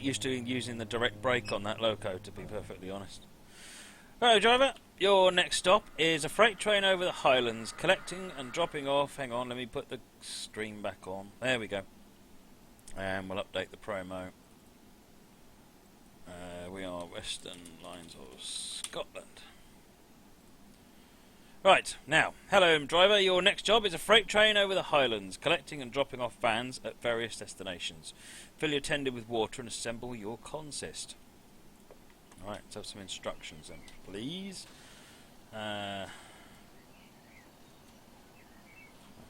Used to using the direct brake on that loco, to be perfectly honest. Hello, driver. Your next stop is a freight train over the Highlands, collecting and dropping off. Hang on, let me put the stream back on. There we go. And we'll update the promo. We are Western Lines of Scotland. Right, now, hello driver, your next job is a freight train over the Highlands, collecting and dropping off vans at various destinations. Fill your tender with water and assemble your consist. Alright, let's have some instructions then, please.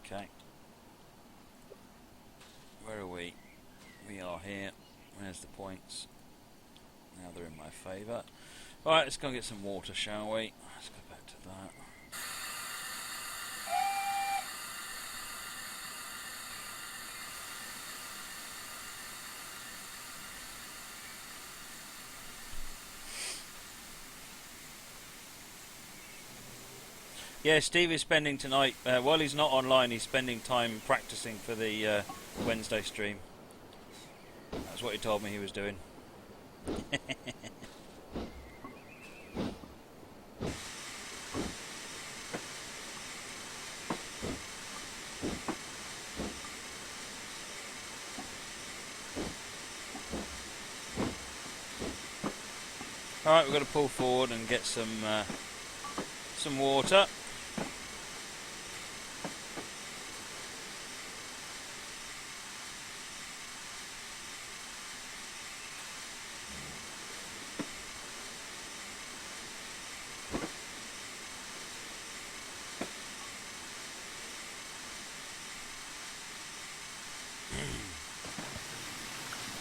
Okay. Where are we? We are here. Where's the points? Now they're in my favour. Alright, let's go and get some water, shall we? Let's go back to that. Yeah, Steve is spending tonight, while he's not online, he's spending time practicing for the Wednesday stream. That's what he told me he was doing. Alright, we've got to pull forward and get some water.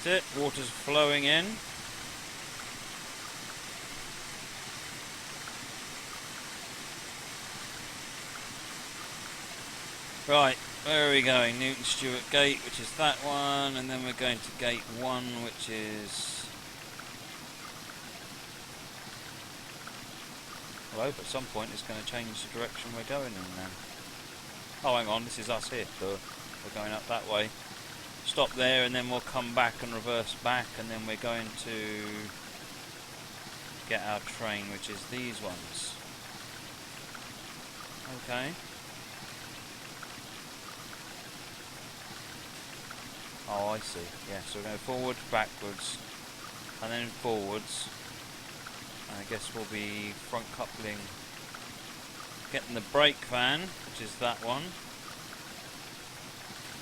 That's it, water's flowing in. Right, where are we going? Newton Stewart Gate, which is that one, and then we're going to Gate 1, which is... Well, I hope at some point it's going to change the direction we're going in then. Oh, hang on, this is us here, so we're going up that way. Stop there, and then we'll come back and reverse back, and then we're going to get our train, which is these ones. Okay. Oh, I see. Yeah, so we're going forward, backwards, and then forwards. And I guess we'll be front coupling, getting the brake van, which is that one.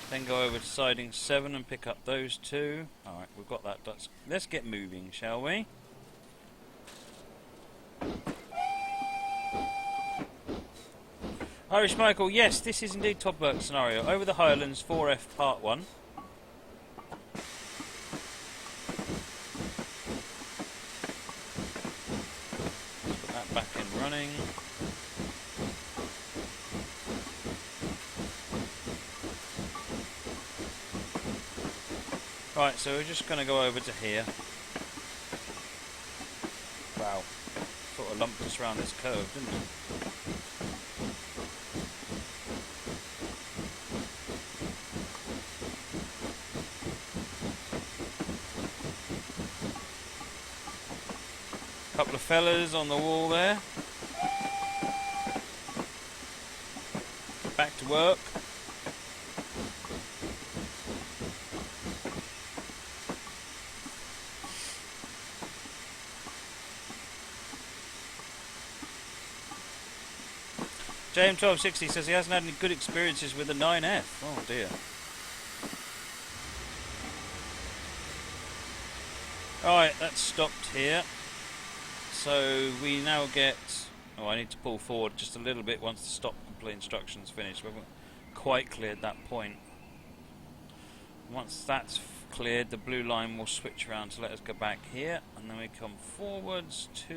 Then go over to siding 7 and pick up those two. Alright, we've got that. Let's get moving, shall we? Irish Michael, yes, this is indeed Top Work scenario. Over the Highlands, 4F Part 1. Put that back in running. Right, so we're just going to go over to here. Wow, sort of lumped us around this curve, didn't it? Couple of fellas on the wall there. Back to work. JM1260 says he hasn't had any good experiences with the 9F. Oh dear. Alright, that's stopped here. So we now get... Oh, I need to pull forward just a little bit once the stop complete instructions finish. We haven't quite cleared that point. Once that's cleared, the blue line will switch around to let us go back here. And then we come forwards to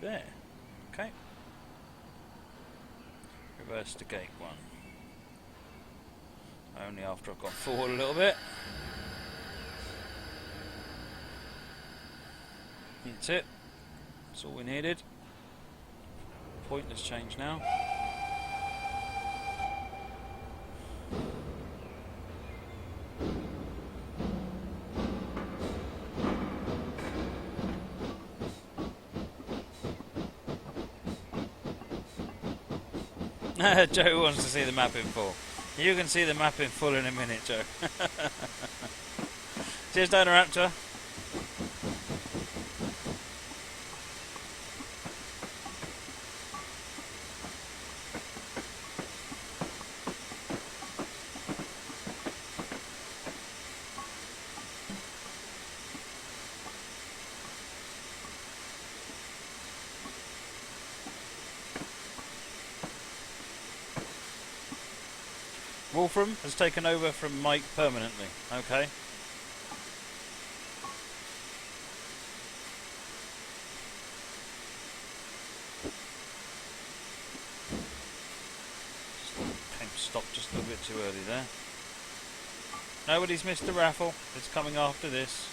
there. Okay. Reverse to gate 1. Only after I've gone forward a little bit. That's it. That's all we needed. Point has changed now. Joe wants to see the map in full. You can see the map in full in a minute, Joe. Cheers, Dino Raptor. Wolfram has taken over from Mike permanently. Okay. Stopped just a little bit too early there. Nobody's missed the raffle. It's coming after this.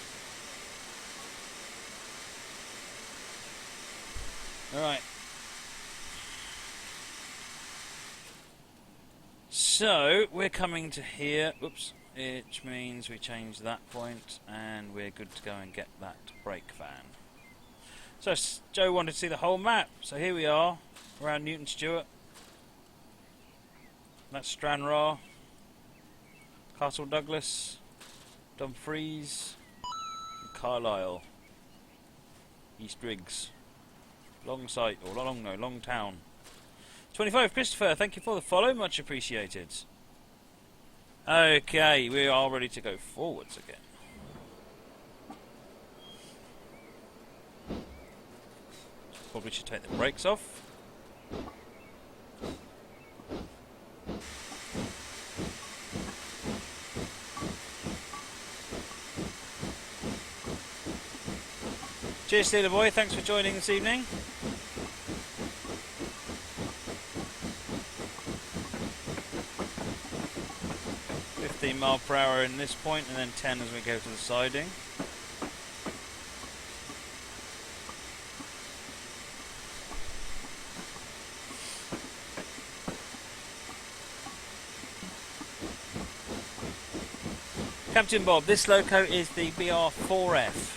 Alright. So, we're coming to here, oops, which means we change that point, and we're good to go and get that brake van. So, Joe wanted to see the whole map, so here we are, around Newton Stewart. That's Stranraer, Castle Douglas, Dumfries, Carlisle, East Riggs, Longtown. 25, Christopher, thank you for the follow, much appreciated. Okay, we are ready to go forwards again. Probably should take the brakes off. Cheers, Steeler Boy, thanks for joining this evening. 15 mile per hour in this point, and then 10 as we go to the siding. Captain Bob, this loco is the BR4F.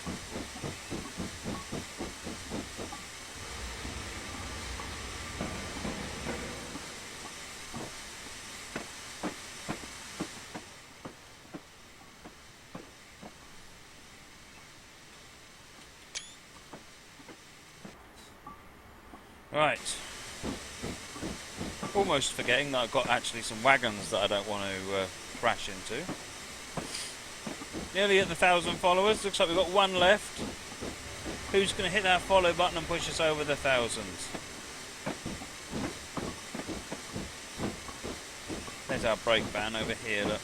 Right. Almost forgetting that I've got actually some wagons that I don't want to crash into. Nearly at the 1,000 followers. Looks like we've got one left. Who's going to hit that follow button and push us over the 1,000? There's our brake van over here, look.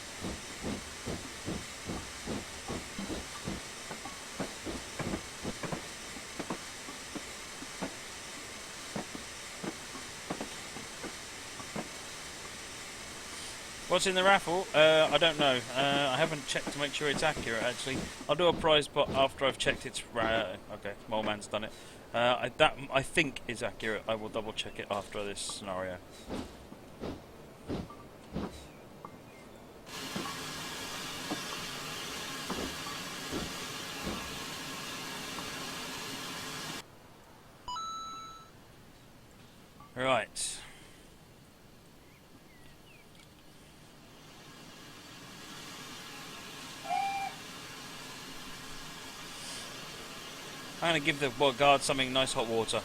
What's in the raffle? I don't know. I haven't checked to make sure it's accurate, actually. I'll do a prize pot after I've checked it's... okay, Mole Man's done it. That I think is accurate. I will double check it after this scenario. Right. I'm going to give the guard something nice hot water.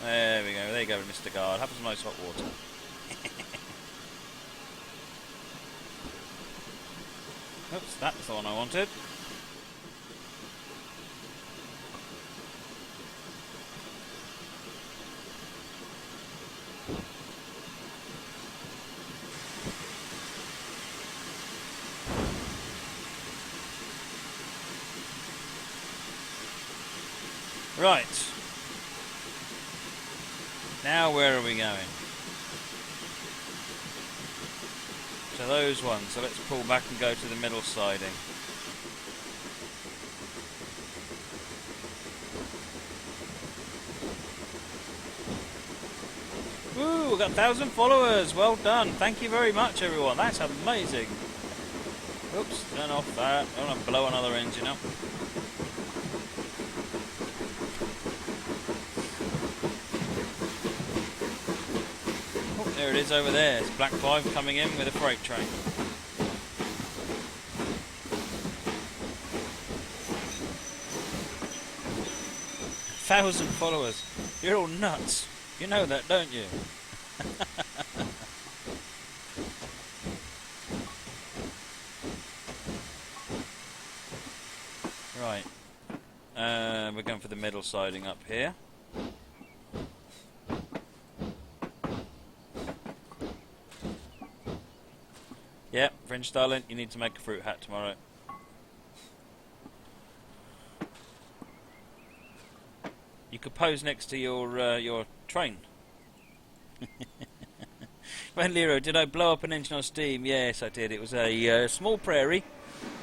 There we go. There you go, Mr. Guard. Have some nice hot water. Oops, that's the one I wanted. Right. Now where are we going? To those ones. So let's pull back and go to the middle siding. Woo, we've got 1,000 followers. Well done. Thank you very much, everyone. That's amazing. Oops, turn off that. I don't want to blow another engine up. There it is over there. It's Black 5 coming in with a freight train. 1,000 followers. You're all nuts. You know that, don't you? Right. We're going for the middle siding up here. Yeah, French darling, you need to make a fruit hat tomorrow. You could pose next to your train. When Lero, did I blow up an engine on Steam? Yes, I did. It was a small prairie,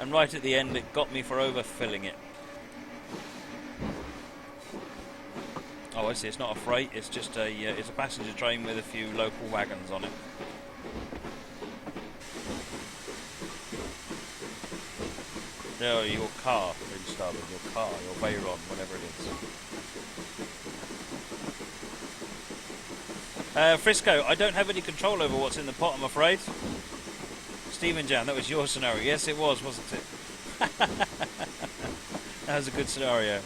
and right at the end it got me for overfilling it. Oh, I see. It's not a freight. It's just it's a passenger train with a few local wagons on it. No, your car, Prince Darling, your car, your Veyron, whatever it is. Frisco, I don't have any control over what's in the pot, I'm afraid. Stephen Jan, that was your scenario. Yes, it was, wasn't it? That was a good scenario.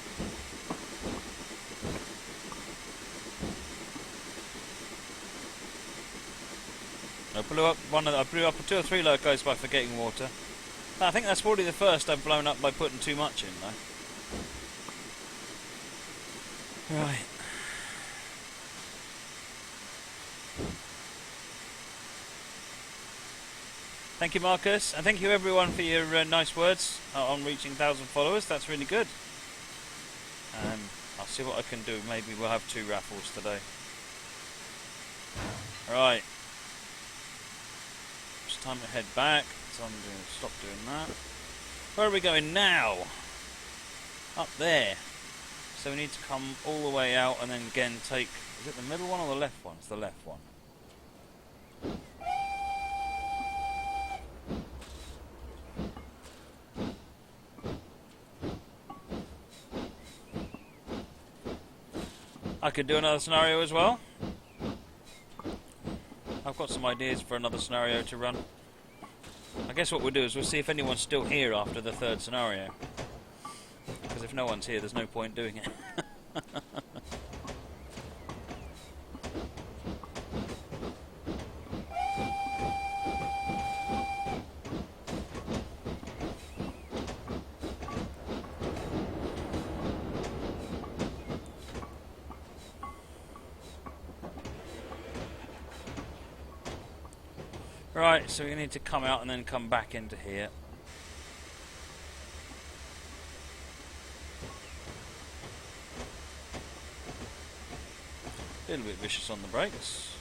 I blew up 2 or 3 locos by forgetting water. I think that's probably the first I've blown up by putting too much in, though. Right. Thank you, Marcus, and thank you everyone for your nice words on reaching 1,000 followers. That's really good. I'll see what I can do. Maybe we'll have 2 raffles today. Right. It's time to head back. So I'm going to stop doing that. Where are we going now? Up there. So we need to come all the way out and then again take... Is it the middle one or the left one? It's the left one. I could do another scenario as well. I've got some ideas for another scenario to run. I guess what we'll do is we'll see if anyone's still here after the 3rd scenario. Because if no one's here, there's no point doing it. Right, so we need to come out and then come back into here. A little bit vicious on the brakes.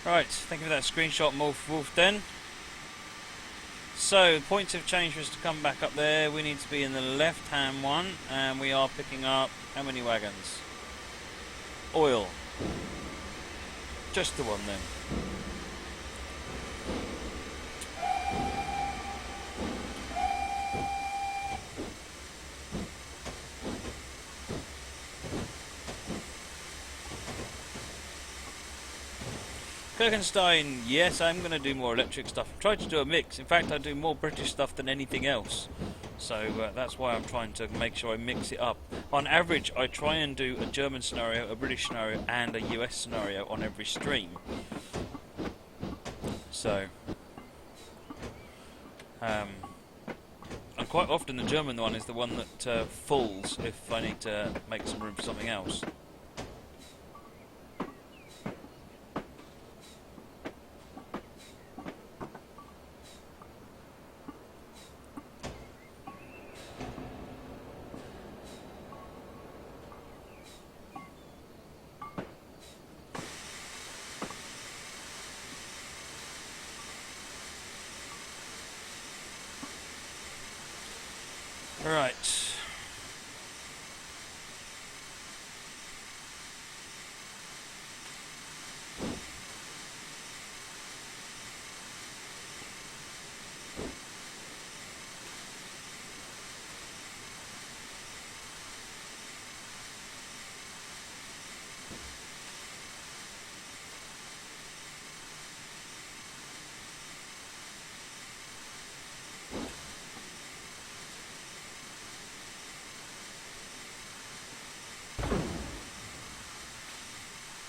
Right, thank you for that screenshot, Wolf Den. So, points have changed for us to come back up there. We need to be in the left-hand one, and we are picking up how many wagons? Oil. Just the one then. Kirkenstein, yes, I'm going to do more electric stuff. I tried to do a mix. In fact, I do more British stuff than anything else. So that's why I'm trying to make sure I mix it up. On average, I try and do a German scenario, a British scenario, and a US scenario on every stream. So, and quite often the German one is the one that falls if I need to make some room for something else. Right.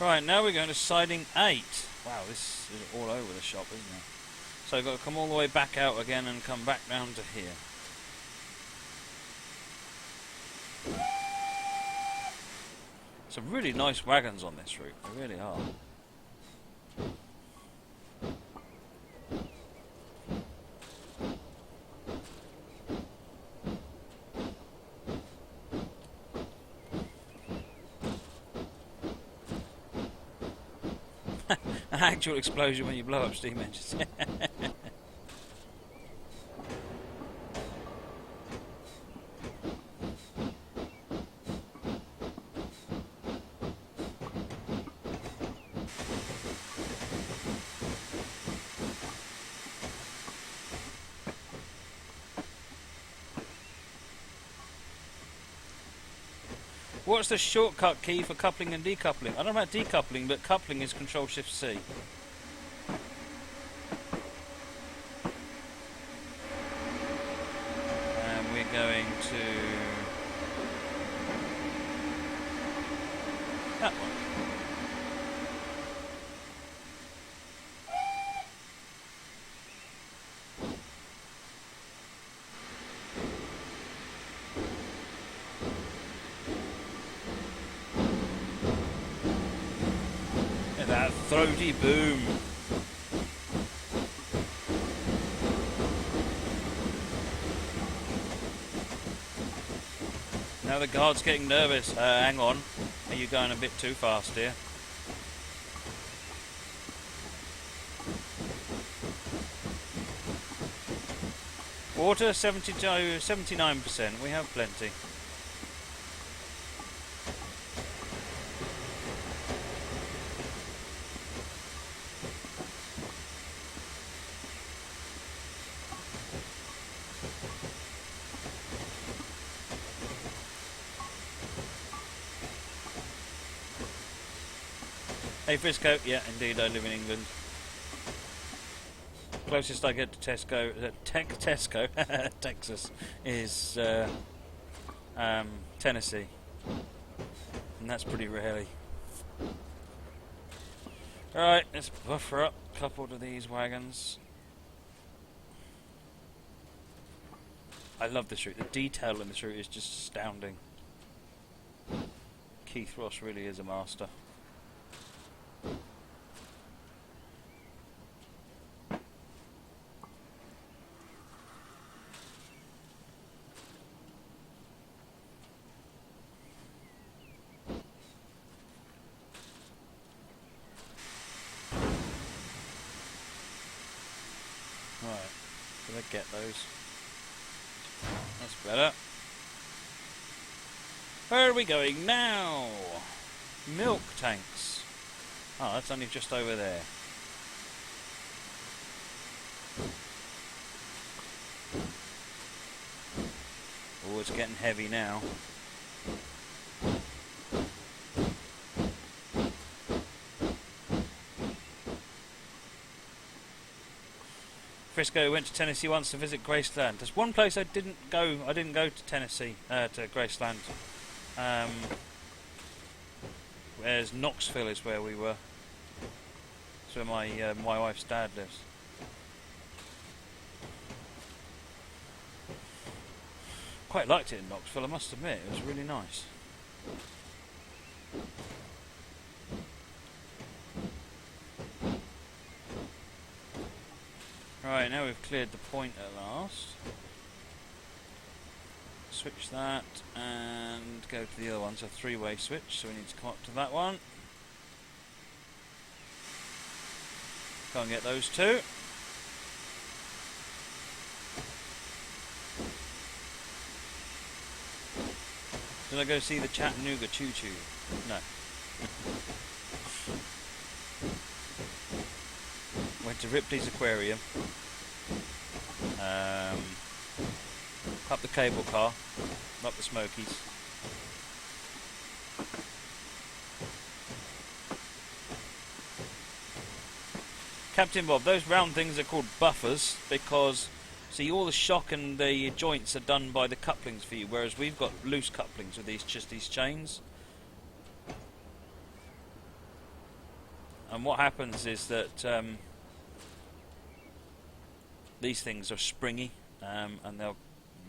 Right, now we're going to siding 8. Wow, this is all over the shop, isn't it? So I've got to come all the way back out again and come back down to here. Some really nice wagons on this route, they really are. An actual explosion when you blow up steam engines. What's the shortcut key for coupling and decoupling? I don't know about decoupling, but coupling is Control-Shift-C. And we're going to that one. That throaty boom. Now the guard's getting nervous. Hang on. Are you going a bit too fast here? Water 79%. We have plenty. Hey Frisco, yeah, indeed, I live in England. Closest I get to Tesco, Tesco, Texas, is Tennessee, and that's pretty rarely. All right, let's buffer up a couple of these wagons. I love this route. The detail in this route is just astounding. Keith Ross really is a master. Right, did I get those? That's better. Where are we going now? Milk tanks. Oh, that's only just over there. Oh, it's getting heavy now. Frisco went to Tennessee once to visit Graceland. There's one place I didn't go. I didn't go to Tennessee, to Graceland. Whereas Knoxville is where we were. That's where my wife's dad lives. Quite liked it in Knoxville, I must admit. It was really nice. Right, now we've cleared the point at last. Switch that and go to the other one. It's a three-way switch, so we need to come up to that one. Go and get those two. Did I go see the Chattanooga Choo Choo? No. Went to Ripley's Aquarium. Up the cable car, up the Smokies. Captain Bob, those round things are called buffers because, see, all the shock and the joints are done by the couplings for you, whereas we've got loose couplings with these chains. And what happens is that these things are springy, and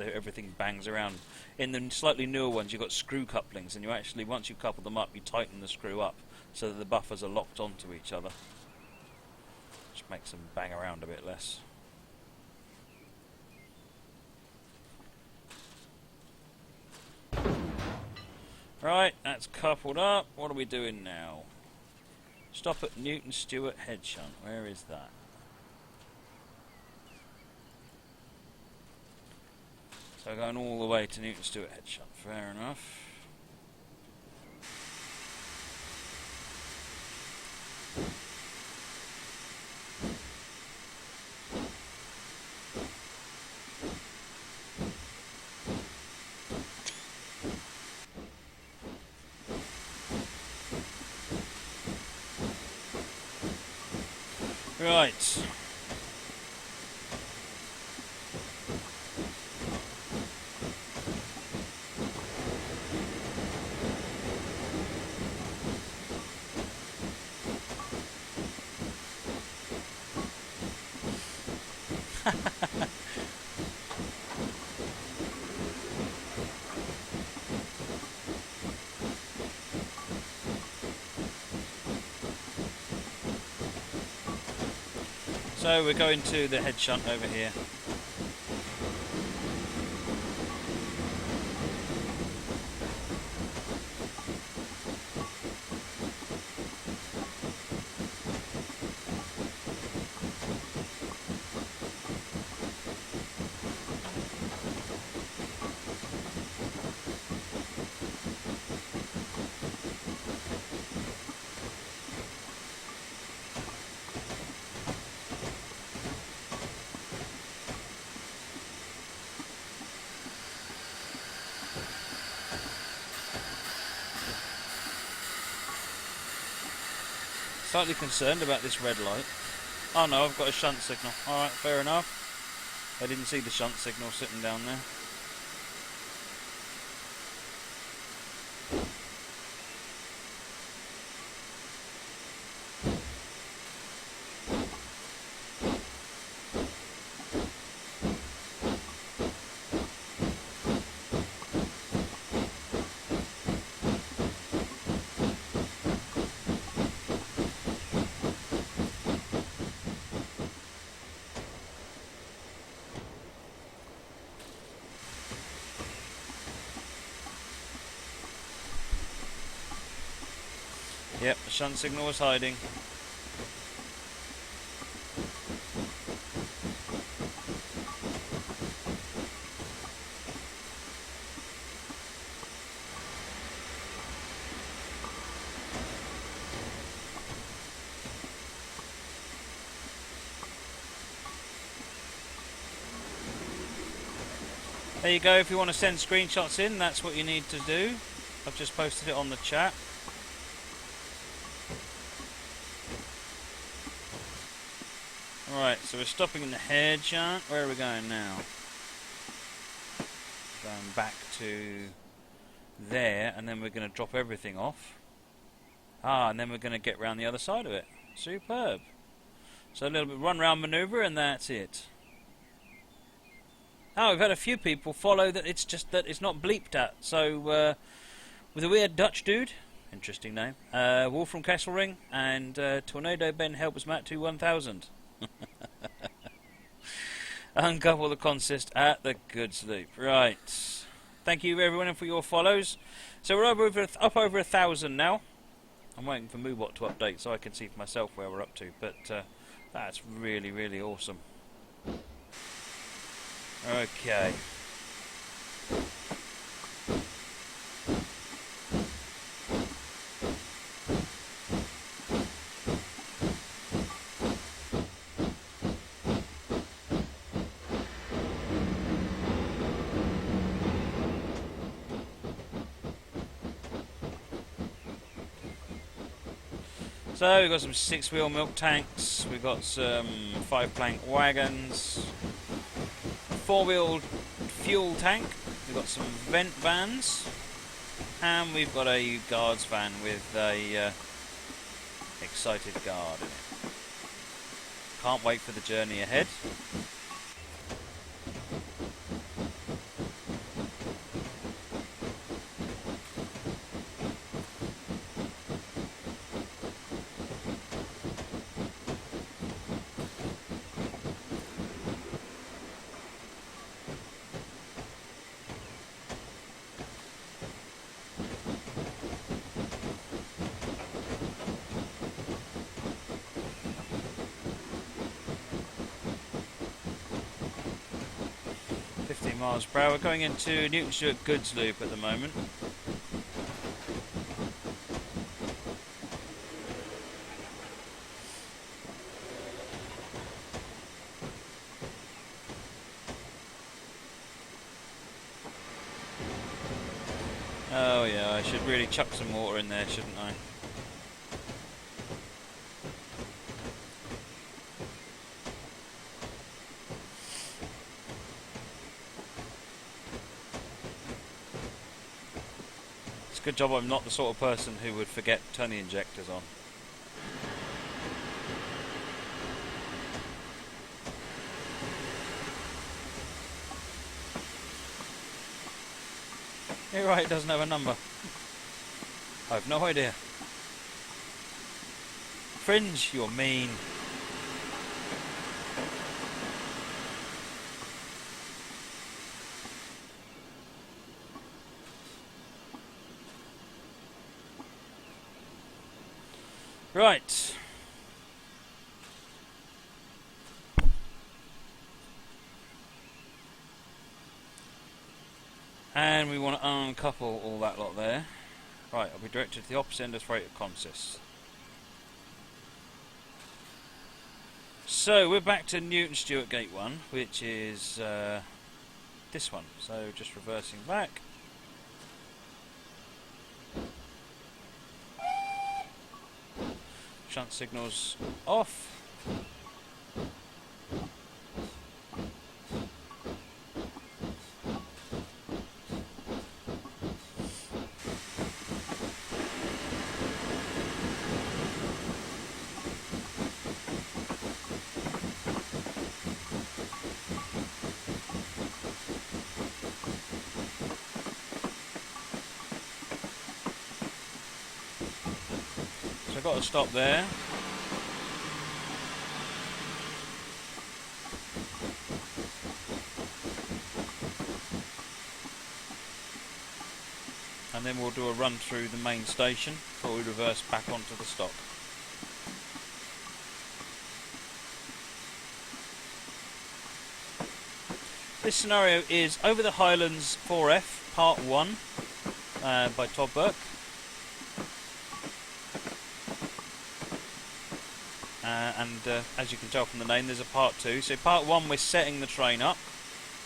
everything bangs around. In the slightly newer ones, you've got screw couplings, and you actually, once you couple them up, you tighten the screw up so that the buffers are locked onto each other, which makes them bang around a bit less. Right, that's coupled up. What are we doing now? Stop at Newton Stewart head shunt. Where is that? So going all the way to Newton Stewart head shunt. Fair enough. Right. So we're going to the head shunt over here. Slightly concerned about this red light. Oh no, I've got a shunt signal. Alright, fair enough. I didn't see the shunt signal sitting down there. Yep, the shunt signal was hiding. There you go, if you want to send screenshots in, that's what you need to do. I've just posted it on the chat. Right, so we're stopping in the head shunt. Where are we going now? Going back to there, and then we're going to drop everything off. And then we're going to get round the other side of it. Superb. So a little bit run round manoeuvre, and that's it. We've had a few people follow that it's just that it's not bleeped at. So with a weird Dutch dude, interesting name, Wolf from Kesselring, and Tornado Ben helps Matt to 1000. Uncouple the consist at the good sleep. Right. Thank you everyone for your follows. So we're up over 1,000 now. I'm waiting for Moobot to update so I can see for myself where we're up to. But that's really, really awesome. Okay. So we've got some 6-wheel milk tanks, we've got some 5-plank wagons, 4-wheel fuel tank, we've got some vent vans, and we've got a guards van with a six-sided guard in it. Can't wait for the journey ahead. Miles per hour. Going into Newton Stewart Goods Loop at the moment. Oh yeah, I should really chuck some water in there, shouldn't I? Good job I'm not the sort of person who would forget to turn the injectors on. You're right, it doesn't have a number. I have no idea. Fringe, you're mean. Right. And we want to uncouple all that lot there. Right, I'll be directed to the opposite end of freighter consists. So we're back to Newton Stewart Gate 1, which is this one. So just reversing back. Shunt signals off. So I've got to stop there. And then we'll do a run through the main station before we reverse back onto the stop. This scenario is Over the Highlands 4F Part 1 by Todd Burke. As you can tell from the name, there's a Part 2. So Part 1 we're setting the train up.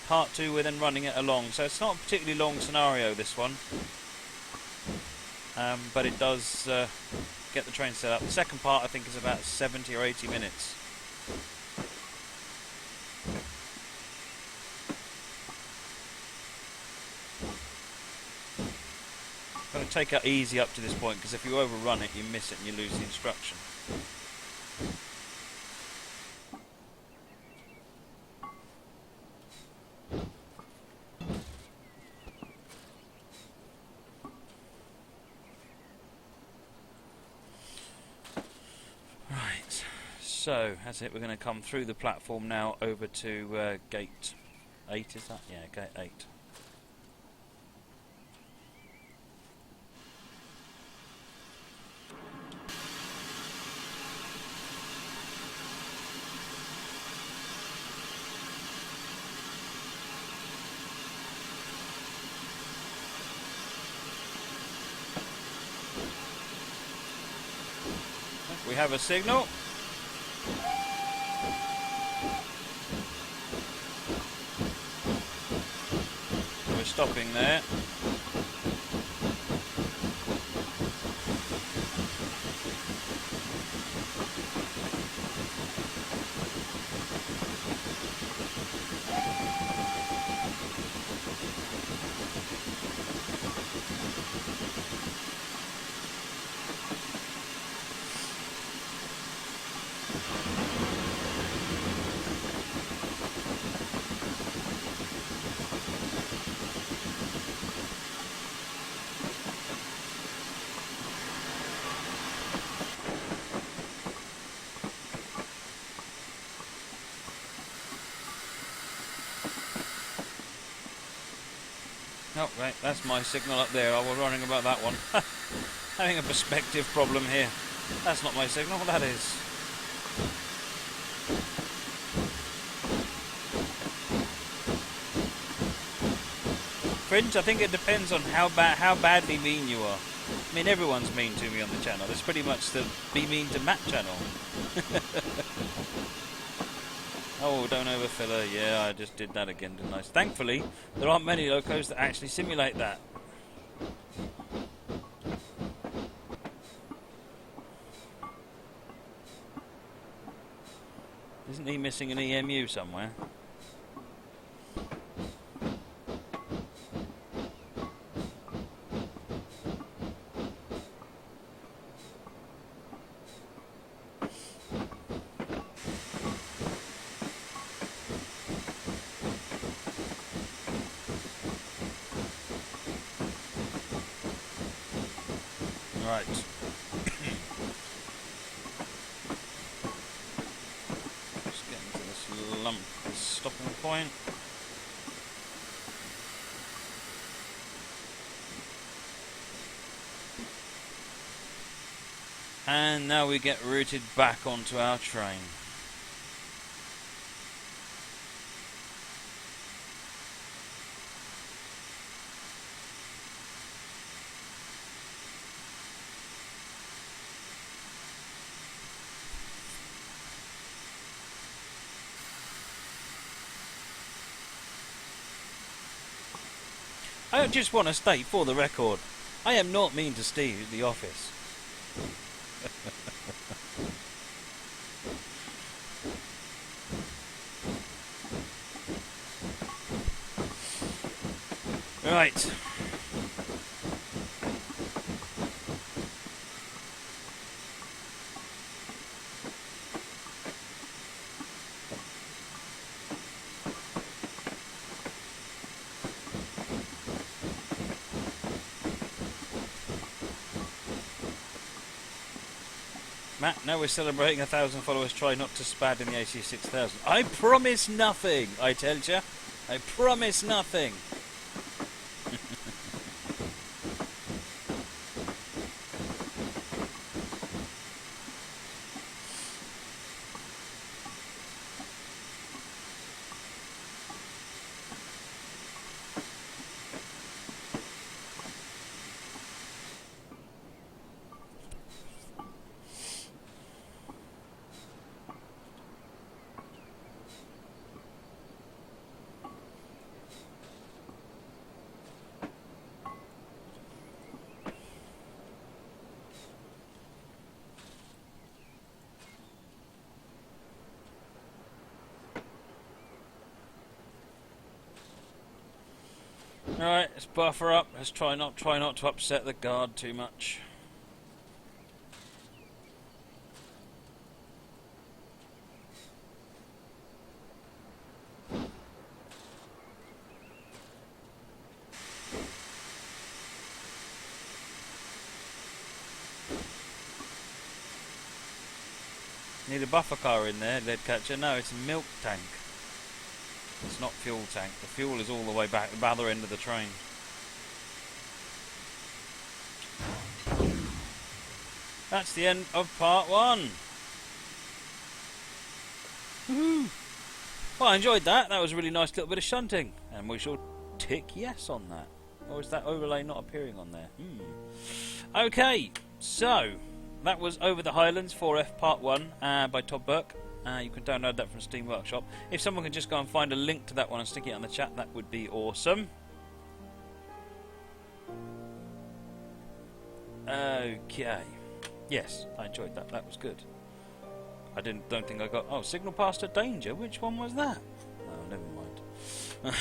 Part 2 we're then running it along. So it's not a particularly long scenario, this one. But it does get the train set up. The second part I think is about 70 or 80 minutes. I'm going to take it easy up to this point, because if you overrun it you miss it and you lose the instruction. So, that's it, we're going to come through the platform now over to gate 8, is that? Yeah, gate 8. We have a signal. We're stopping there. Oh, right, that's my signal up there. I was wondering about that one. Having a perspective problem here. That's not my signal, that is. Fringe, I think it depends on how badly mean you are. I mean, everyone's mean to me on the channel. It's pretty much the be mean to Matt channel. Oh, don't overfill her. Yeah, I just did that again, didn't I? Thankfully, there aren't many locos that actually simulate that. Isn't he missing an EMU somewhere? Right. Just getting to this lump, this stopping point. And now we get routed back onto our train. I just want to state for the record, I am not mean to Steve at the office. Right. Matt, now we're celebrating 1,000 followers. Try not to spad in the AC6000. I promise nothing, I tell ya. I promise nothing. Alright, let's buffer up. Let's try not to upset the guard too much. Need a buffer car in there, lead catcher. No, it's a milk tank. It's not fuel tank. The fuel is all the way back at the other end of the train. That's the end of part one. Woohoo! Well, I enjoyed that. That was a really nice little bit of shunting. And we shall tick yes on that. Or is that overlay not appearing on there? Okay, so that was Over the Highlands 4F Part 1 by Todd Burke. You can download that from Steam Workshop. If someone could just go and find a link to that one and stick it on the chat, that would be awesome. Okay. Yes, I enjoyed that. That was good. I don't think I got... Oh, Signal Past a Danger. Which one was that? Oh, never mind.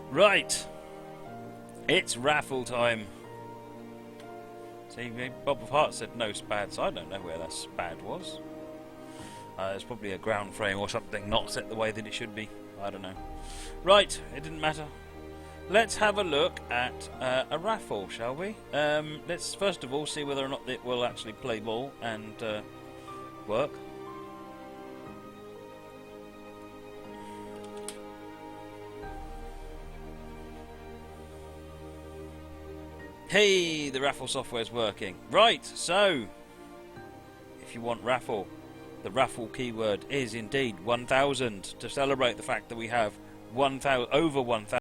Right. It's raffle time. See, Bob of Heart said no spad, so I don't know where that spad was. It's probably a ground frame or something not set the way that it should be. I don't know. Right, it didn't matter. Let's have a look at a raffle, shall we? Let's first of all see whether or not it will actually play ball and work. Hey, the raffle software is working. Right, so if you want raffle, the raffle keyword is indeed 1,000 to celebrate the fact that we have over 1,000